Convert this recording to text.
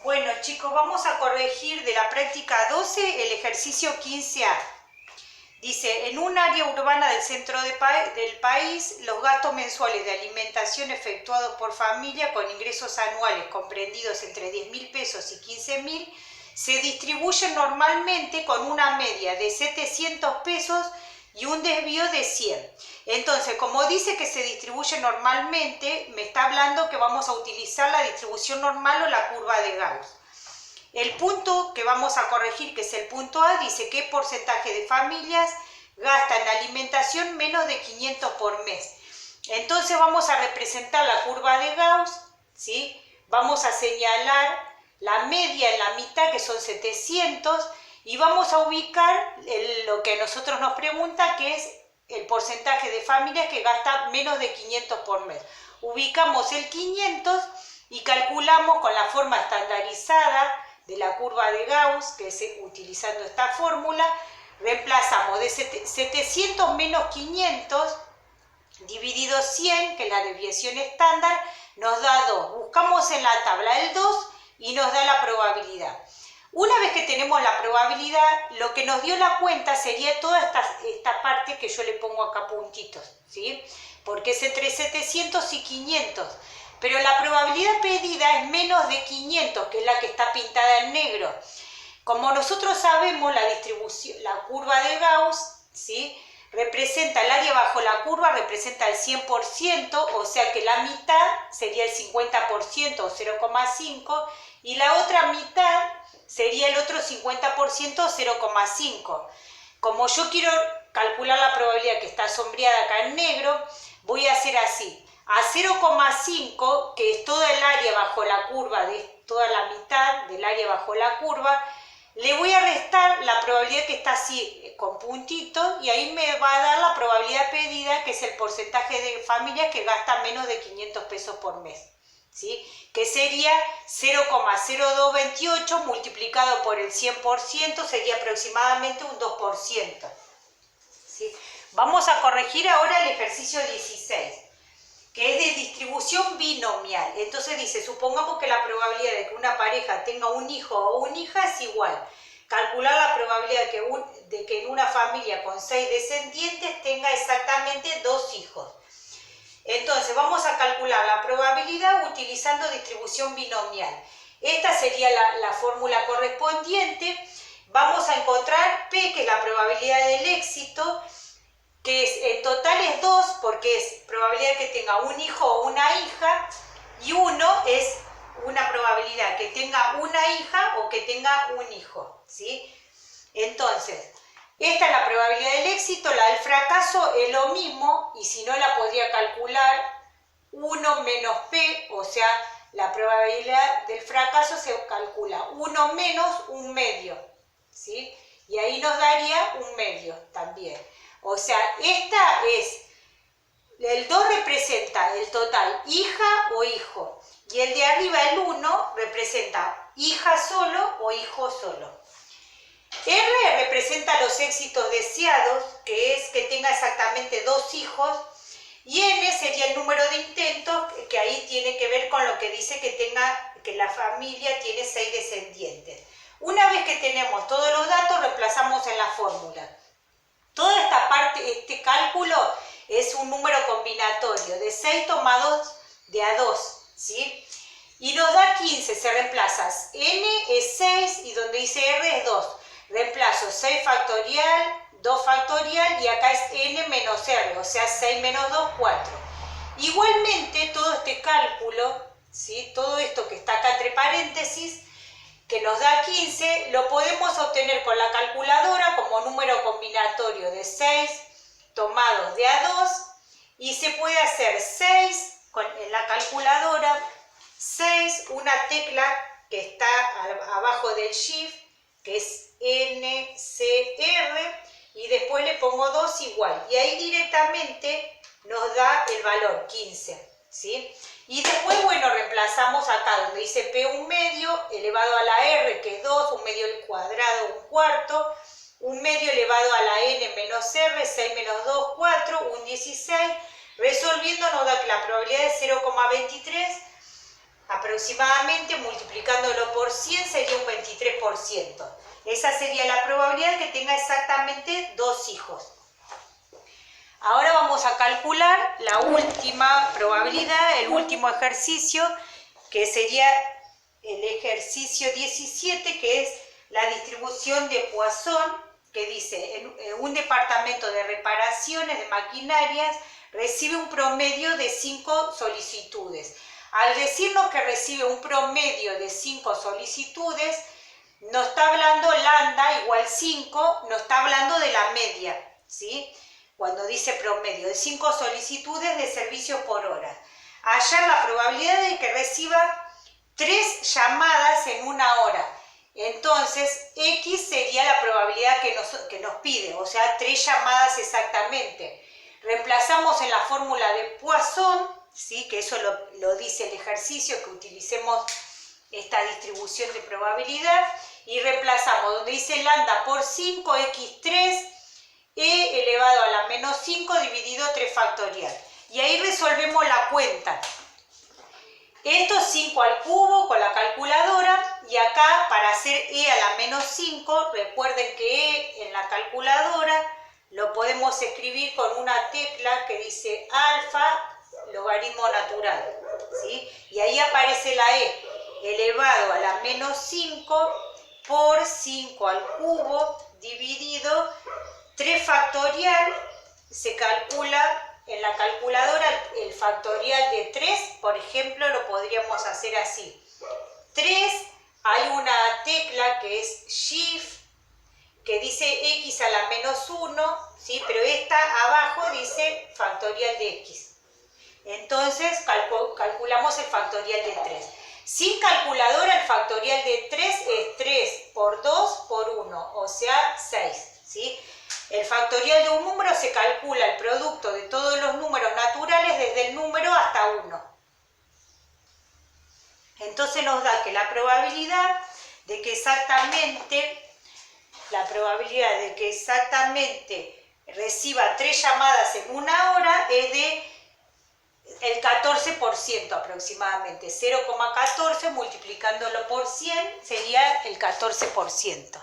Bueno, chicos, vamos a corregir de la práctica 12 el ejercicio 15A. Dice, en un área urbana del centro del país, los gastos mensuales de alimentación efectuados por familia con ingresos anuales comprendidos entre 10.000 pesos y 15.000 se distribuyen normalmente con una media de 700 pesos y un desvío de 100. Entonces, como dice que se distribuye normalmente, me está hablando que vamos a utilizar la distribución normal o la curva de Gauss. El punto que vamos a corregir, que es el punto A, dice qué porcentaje de familias gasta en alimentación menos de 500 por mes. Entonces vamos a representar la curva de Gauss, ¿sí? Vamos a señalar la media en la mitad, que son 700, y vamos a ubicar lo que a nosotros nos pregunta, que es el porcentaje de familias que gasta menos de 500 por mes. Ubicamos el 500 y calculamos con la forma estandarizada de la curva de Gauss, que es utilizando esta fórmula, reemplazamos de 700 menos 500 dividido 100, que es la desviación estándar, nos da 2. Buscamos en la tabla el 2 y nos da la probabilidad. Una vez que tenemos la probabilidad, lo que nos dio la cuenta sería toda esta parte que yo le pongo acá puntitos, ¿sí? Porque es entre 700 y 500. Pero la probabilidad pedida es menos de 500, que es la que está pintada en negro. Como nosotros sabemos, la distribución, la curva de Gauss, ¿sí?, representa el área bajo la curva, representa el 100%, o sea que la mitad sería el 50% o 0,5, y la otra mitad sería el otro 50% o 0,5. Como yo quiero calcular la probabilidad que está sombreada acá en negro, voy a hacer así. A 0,5, que es toda el área bajo la curva, de toda la mitad del área bajo la curva, le voy a restar la probabilidad que está así con puntitos y ahí me va a dar la probabilidad pedida, que es el porcentaje de familias que gastan menos de 500 pesos por mes, ¿sí? Que sería 0,0228 multiplicado por el 100%, sería aproximadamente un 2%, ¿sí? Vamos a corregir ahora el ejercicio 16. Que es de distribución binomial. Entonces dice, supongamos que la probabilidad de que una pareja tenga un hijo o una hija es igual. Calcular la probabilidad de que en una familia con 6 descendientes tenga exactamente 2 hijos. Entonces vamos a calcular la probabilidad utilizando distribución binomial. Esta sería la fórmula correspondiente. Vamos a encontrar P, que es la probabilidad del éxito, que es, en total es 2, porque es probabilidad que tenga un hijo o una hija, y 1 es una probabilidad que tenga una hija o que tenga un hijo, ¿sí? Entonces, esta es la probabilidad del éxito, la del fracaso es lo mismo, y si no la podría calcular 1 menos P, o sea, la probabilidad del fracaso se calcula 1 menos un medio, ¿sí? Y ahí nos daría un medio también. O sea, esta es, el 2 representa el total hija o hijo, y el de arriba, el 1, representa hija solo o hijo solo. R representa los éxitos deseados, que es que tenga exactamente 2 hijos, y N sería el número de intentos, que ahí tiene que ver con lo que dice que la familia tiene 6 descendientes. Una vez que tenemos todos los datos, reemplazamos en la fórmula. Toda esta parte, este cálculo es un número combinatorio de 6 tomados de a 2, ¿sí? Y nos da 15, se reemplaza. N es 6 y donde dice R es 2. Reemplazo 6 factorial, 2 factorial y acá es N menos R, o sea 6 menos 2, 4. Igualmente todo este cálculo, ¿sí?, todo esto que está acá entre paréntesis, que nos da 15, lo podemos obtener con la calculadora como número combinatorio de 6 tomados de a 2, y se puede hacer 6 en la calculadora, 6, una tecla que está abajo del shift, que es NCR, y después le pongo 2 igual, y ahí directamente nos da el valor 15, ¿sí? Y después, bueno, reemplazamos acá donde dice P un medio elevado a la R, que es 2, un medio al cuadrado, un cuarto, un medio elevado a la N menos R, 6 menos 2, 4, un 16. Resolviendo nos da que la probabilidad es 0,23 aproximadamente, multiplicándolo por 100 sería un 23%. Esa sería la probabilidad que tenga exactamente 2 hijos. Ahora vamos a calcular la última probabilidad, el último ejercicio, que sería el ejercicio 17, que es la distribución de Poisson, que dice, en un departamento de reparaciones de maquinarias recibe un promedio de 5 solicitudes. Al decirnos que recibe un promedio de 5 solicitudes, no está hablando lambda igual 5, no está hablando de la media, ¿sí? Cuando dice promedio, de 5 solicitudes de servicio por hora. Hallar la probabilidad de que reciba 3 llamadas en una hora. Entonces, X sería la probabilidad que nos pide, o sea, 3 llamadas exactamente. Reemplazamos en la fórmula de Poisson, ¿sí? Que eso lo dice el ejercicio, que utilicemos esta distribución de probabilidad, y reemplazamos donde dice lambda por 5, x3, e elevado a la menos 5 dividido 3 factorial. Y ahí resolvemos la cuenta. Esto es 5 al cubo con la calculadora, y acá para hacer e a la menos 5, recuerden que e en la calculadora lo podemos escribir con una tecla que dice alfa logaritmo natural, ¿sí? Y ahí aparece la e elevado a la menos 5 por 5 al cubo dividido 3 factorial. Se calcula en la calculadora el factorial de 3, por ejemplo, lo podríamos hacer así. 3, hay una tecla que es Shift, que dice x a la menos 1, ¿sí? Pero esta abajo dice factorial de x. Entonces calculamos el factorial de 3. Sin calculadora el factorial de 3 es 3 por 2 por 1, o sea 6, ¿sí? El factorial de un número se calcula el producto de todos los números naturales desde el número hasta 1. Entonces nos da que la probabilidad de que exactamente reciba 3 llamadas en una hora es de el 14% aproximadamente. 0,14 multiplicándolo por 100 sería el 14%.